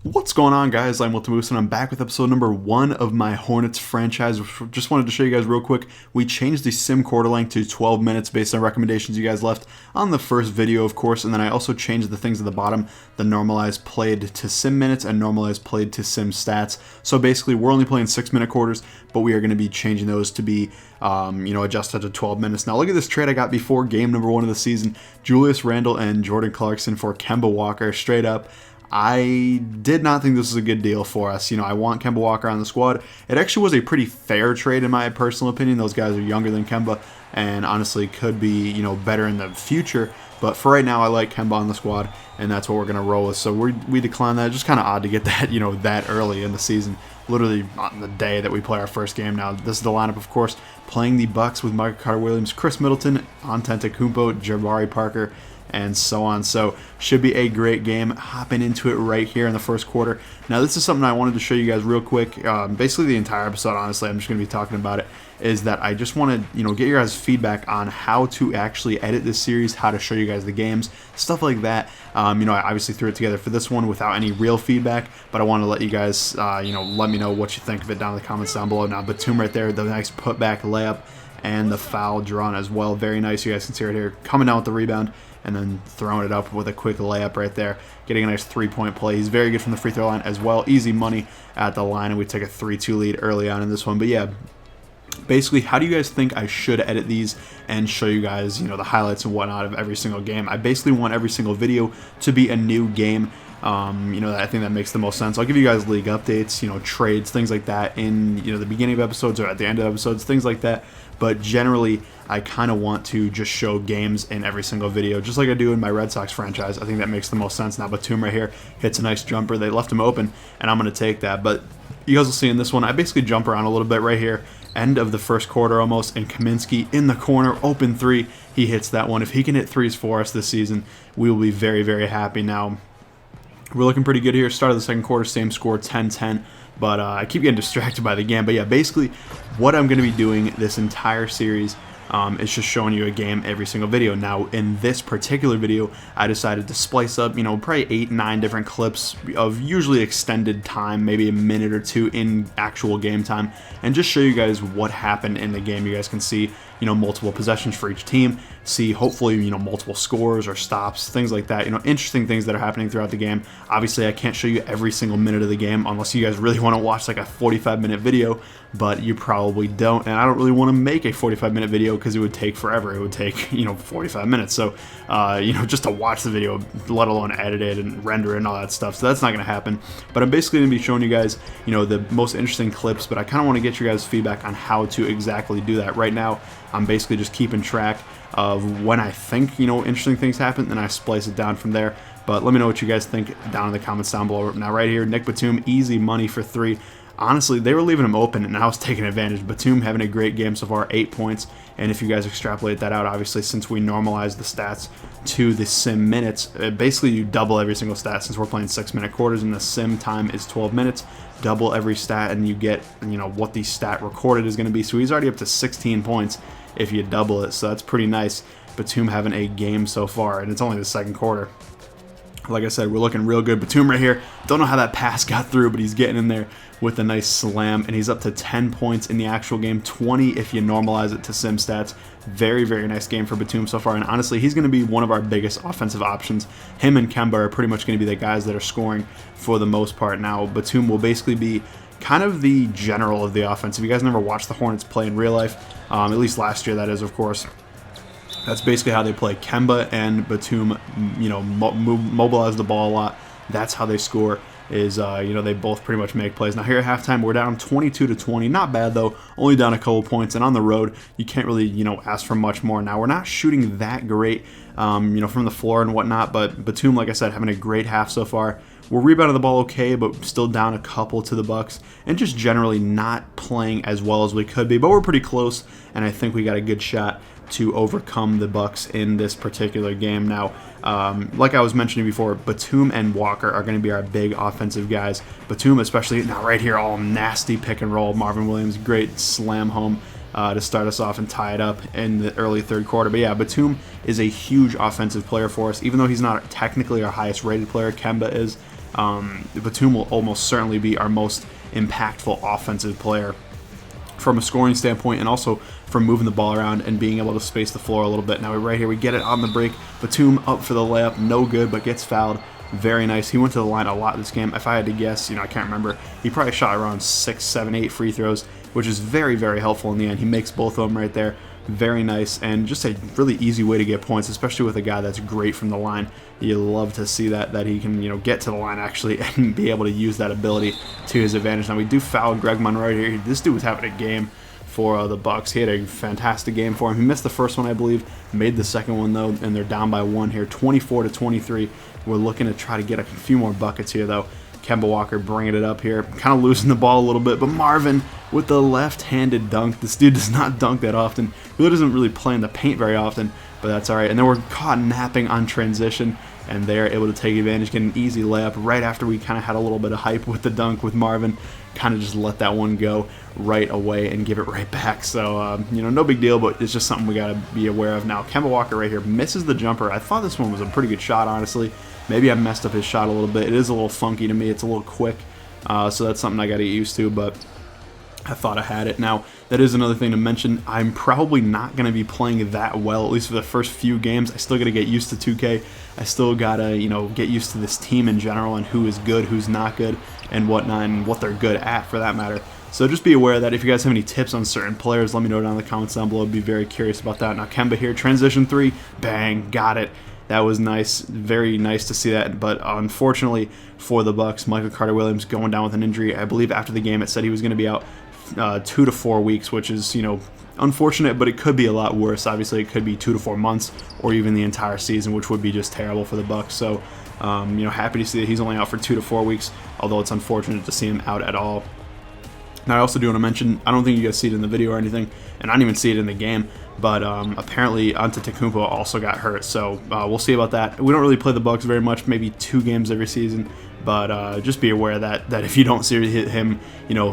What's going on, guys? I'm Wilton and I'm back with episode number 1 of my Hornets franchise. Just wanted to show you guys real quick. We changed the sim quarter length to 12 minutes based on recommendations you guys left on the first video, of course, and then I also changed the things at the bottom, the normalized played to sim minutes and normalized played to sim stats. So basically, we're only playing 6-minute quarters, but we are going to be changing those to be adjusted to 12 minutes. Now, look at this trade I got before game number 1 of the season. Julius Randle and Jordan Clarkson for Kemba Walker, straight up. I did not think this was a good deal for us. I want Kemba Walker on the squad. It actually was a pretty fair trade in my personal opinion. Those guys are younger than Kemba and honestly could be, better in the future. But for right now, I like Kemba on the squad, and that's what we're going to roll with. So we declined that. Just kind of odd to get that, that early in the season, literally on the day that we play our first game. Now, this is the lineup, of course, playing the Bucks with Michael Carter-Williams, Chris Middleton, Antetokounmpo, Jabari Parker, and so on. So should be a great game. Hopping into it right here in the first quarter. Now, this is something I wanted to show you guys real quick. Basically the entire episode, honestly, I'm just going to be talking about it, is that I just want to get your guys' feedback on how to actually edit this series, how to show you guys the games, stuff like that. I obviously threw it together for this one without any real feedback, but I want to let you guys let me know what you think of it down in the comments down below. Now, Batum right there, the nice putback layup and the foul drawn as well. Very nice. You guys can see right here, coming down with the rebound and then throwing it up with a quick layup right there, getting a nice three-point play. He's very good from the free throw line as well. Easy money at the line, and we take a 3-2 lead early on in this one. But yeah, basically, how do you guys think I should edit these and show you guys, the highlights and whatnot of every single game? I basically want every single video to be a new game. I think that makes the most sense. I'll give you guys league updates, trades, things like that in, the beginning of episodes or at the end of episodes, things like that. But generally, I kind of want to just show games in every single video, just like I do in my Red Sox franchise. I think that makes the most sense. Now, Batum right here hits a nice jumper. They left him open, and I'm going to take that. But you guys will see in this one, I basically jump around a little bit right here. End of the first quarter almost, and Kaminsky in the corner, open three. He hits that one. If he can hit threes for us this season, we will be very, very happy. Now, we're looking pretty good here. Start of the second quarter, same score, 10-10. But I keep getting distracted by the game. But yeah, basically what I'm going to be doing this entire series is just showing you a game every single video. Now, in this particular video, I decided to splice up, probably 8-9 different clips of usually extended time, maybe a minute or two in actual game time, and just show you guys what happened in the game. You guys can see, multiple possessions for each team, see hopefully, multiple scores or stops, things like that, interesting things that are happening throughout the game. Obviously, I can't show you every single minute of the game unless you guys really want to watch like a 45-minute video, but you probably don't, and I don't really want to make a 45-minute video because it would take forever. It would take, 45 minutes. So, just to watch the video, let alone edit it and render it and all that stuff. So that's not going to happen. But I'm basically going to be showing you guys, the most interesting clips, but I kind of want to get you guys feedback on how to exactly do that. Right now, I'm basically just keeping track of when I think, interesting things happen, and I splice it down from there. But let me know what you guys think down in the comments down below. Now, right here, Nic Batum, easy money for 3. Honestly, they were leaving him open, and I was taking advantage. Batum having a great game so far, 8 points. And if you guys extrapolate that out, obviously, since we normalized the stats to the sim minutes, basically you double every single stat since we're playing 6-minute quarters, and the sim time is 12 minutes. Double every stat, and you get, what the stat recorded is going to be. So he's already up to 16 points if you double it. So that's pretty nice. Batum having a game so far, and it's only the second quarter. Like I said, we're looking real good. Batum right here. Don't know how that pass got through, but he's getting in there with a nice slam, and he's up to 10 points in the actual game, 20 if you normalize it to sim stats. Very, very nice game for Batum so far, and honestly, he's going to be one of our biggest offensive options. Him and Kemba are pretty much going to be the guys that are scoring for the most part. Now, Batum will basically be kind of the general of the offense. If you guys never watched the Hornets play in real life, at least last year, that is, of course, that's basically how they play. Kemba and Batum, mobilize the ball a lot. That's how they score. Is they both pretty much make plays. Now here at halftime, we're down 22-20. Not bad though. Only down a couple points. And on the road, you can't really ask for much more. Now we're not shooting that great, from the floor and whatnot. But Batum, like I said, having a great half so far. We're rebounding the ball okay, but still down a couple to the Bucks, and just generally not playing as well as we could be. But we're pretty close, and I think we got a good shot to overcome the Bucks in this particular game. Now, like I was mentioning before, Batum and Walker are going to be our big offensive guys. Batum, especially now right here, all nasty pick and roll. Marvin Williams, great slam home to start us off and tie it up in the early third quarter. But yeah, Batum is a huge offensive player for us, even though he's not technically our highest rated player. Kemba is. Batum will almost certainly be our most impactful offensive player from a scoring standpoint, and also from moving the ball around and being able to space the floor a little bit. Now right here, we get it on the break. Batum up for the layup, no good, but gets fouled. Very nice. He went to the line a lot this game. If I had to guess, I can't remember. He probably shot around 6, 7, 8 free throws, which is very, very helpful in the end. He makes both of them right there. Very nice, and just a really easy way to get points, especially with a guy that's great from the line. You love to see that he can get to the line actually and be able to use that ability to his advantage. Now we do foul Greg Monroe here. This dude was having a game for the Bucks. He had a fantastic game for him. He missed the first one, I believe, made the second one though, and they're down by 1 here, 24-23. We're looking to try to get a few more buckets here though. Kemba Walker bringing it up here, kind of losing the ball a little bit, but Marvin with the left-handed dunk. This dude does not dunk that often. Really doesn't really play in the paint very often, but that's all right. And then we're caught napping on transition, and they're able to take advantage, get an easy layup right after we kind of had a little bit of hype with the dunk with Marvin. Kind of just let that one go right away and give it right back. So, no big deal, but it's just something we got to be aware of. Now, Kemba Walker right here misses the jumper. I thought this one was a pretty good shot, honestly. Maybe I messed up his shot a little bit. It is a little funky to me. It's a little quick, so that's something I got to get used to, but I thought I had it. Now, that is another thing to mention. I'm probably not going to be playing that well, at least for the first few games. I still got to get used to 2K. I still got to, get used to this team in general and who is good, who's not good, and whatnot, and what they're good at, for that matter. So just be aware of that. If you guys have any tips on certain players, let me know down in the comments down below. I'd be very curious about that. Now, Kemba here, transition 3, bang, got it. That was nice, very nice to see that, but unfortunately for the Bucks, Michael Carter-Williams going down with an injury. I believe after the game it said he was going to be out 2 to 4 weeks, which is, unfortunate, but it could be a lot worse. Obviously, it could be 2 to 4 months or even the entire season, which would be just terrible for the Bucks. So, happy to see that he's only out for 2 to 4 weeks, although it's unfortunate to see him out at all. Now, I also do want to mention, I don't think you guys see it in the video or anything, and I didn't even see it in the game, but apparently Antetokounmpo also got hurt, so we'll see about that. We don't really play the Bucks very much, maybe 2 games every season, but just be aware that if you don't see him,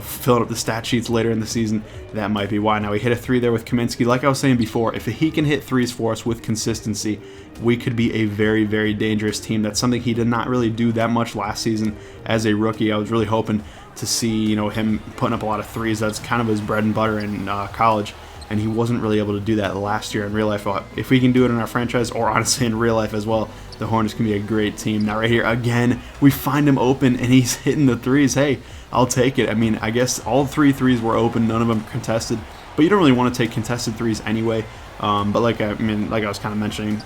filling up the stat sheets later in the season, that might be why. Now, he hit a 3 there with Kaminsky. Like I was saying before, if he can hit 3s for us with consistency, we could be a very, very dangerous team. That's something he did not really do that much last season as a rookie. I was really hoping to see, him putting up a lot of 3s. That's kind of his bread and butter in college, and he wasn't really able to do that last year in real life. If we can do it in our franchise, or honestly in real life as well, the Hornets can be a great team. Now right here, again, we find him open, and he's hitting the 3s. Hey, I'll take it. I mean, I guess all 3 3s were open, none of them contested, but you don't really want to take contested 3s anyway. But like I was kind of mentioning,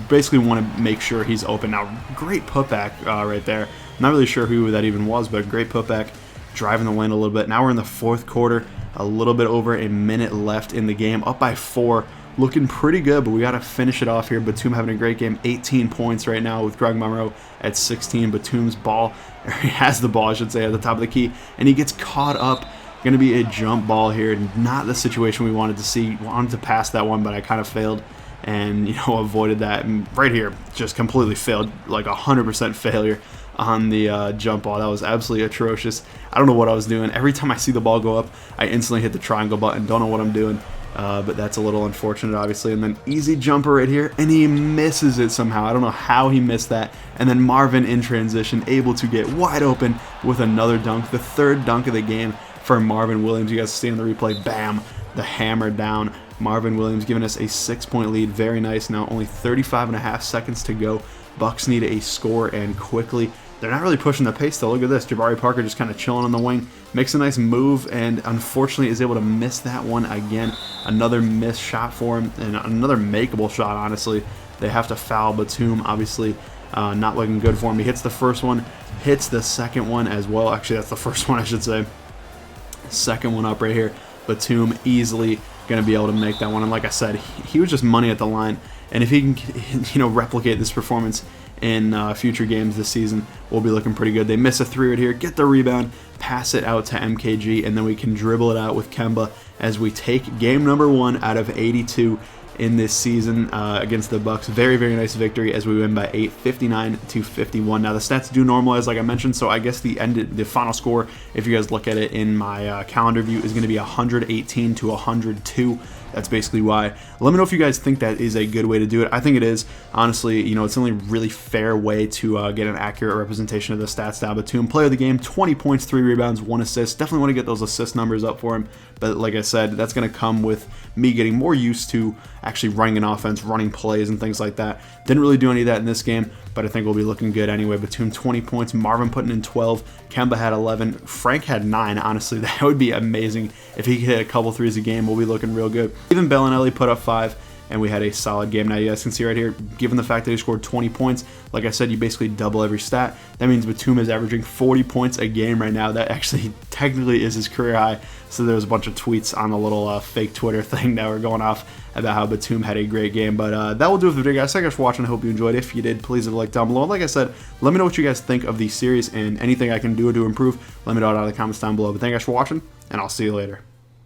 basically want to make sure he's open. Now, great putback right there. Not really sure who that even was, but great putback, driving the lane a little bit. Now we're in the 4th quarter, a little bit over a minute left in the game, up by 4, looking pretty good, but we got to finish it off here. Batum having a great game, 18 points right now with Greg Monroe at 16. Batum's ball, or he has the ball, I should say, at the top of the key, and he gets caught up. Going to be a jump ball here, not the situation we wanted to see. Wanted to pass that one, but I kind of failed and avoided that. And right here, just completely failed, like 100% failure on the jump ball. That was absolutely atrocious. I don't know what I was doing. Every time I see the ball go up, I instantly hit the triangle button. Don't know what I'm doing, but that's a little unfortunate, obviously. And then easy jumper right here, and he misses it somehow. I don't know how he missed that. And then Marvin in transition, able to get wide open with another dunk, the 3rd dunk of the game for Marvin Williams. You guys see on the replay, bam, the hammer down. Marvin Williams giving us a 6-point lead. Very nice. Now only 35.5 seconds to go. Bucks need a score, and quickly. They're not really pushing the pace though. Look at this. Jabari Parker just kind of chilling on the wing. Makes a nice move, and unfortunately is able to miss that one again. Another missed shot for him, and another makeable shot, honestly. They have to foul Batum, obviously. Not looking good for him. He hits the first one, hits the second one as well. Actually, that's the first one, I should say. Second one up right here. Batum easily going to be able to make that one. And like I said, he was just money at the line. And if he can, replicate this performance in future games this season, we'll be looking pretty good. They miss a 3 right here, get the rebound, pass it out to MKG, and then we can dribble it out with Kemba as we take game number 1 out of 82 in this season against the Bucks. Very, very nice victory as we win by 8, 59-51. Now the stats do normalize, like I mentioned, so I guess the final score, if you guys look at it in my calendar view, is going to be 118-102. That's basically why. Let me know if you guys think that is a good way to do it. I think it is. Honestly, you know, it's the only really fair way to get an accurate representation of the stats. Now, Batum, player of the game, 20 points, 3 rebounds, 1 assist. Definitely want to get those assist numbers up for him. But like I said, that's going to come with me getting more used to actually running an offense, running plays, and things like that. Didn't really do any of that in this game, but I think we'll be looking good anyway. Batum, 20 points. Marvin putting in 12. Kemba had 11. Frank had 9. Honestly, that would be amazing. If he could hit a couple threes a game, we'll be looking real good. Even Bellinelli put up 5, and we had a solid game. Now, you guys can see right here, given the fact that he scored 20 points, like I said, you basically double every stat. That means Batum is averaging 40 points a game right now. That actually technically is his career high. So there was a bunch of tweets on the little fake Twitter thing that were going off about how Batum had a great game. But that will do it for the video, guys. Thank you guys for watching. I hope you enjoyed. If you did, please leave a like down below. And like I said, let me know what you guys think of the series and anything I can do to improve. Let me know down in the comments down below. But thank you guys for watching, and I'll see you later.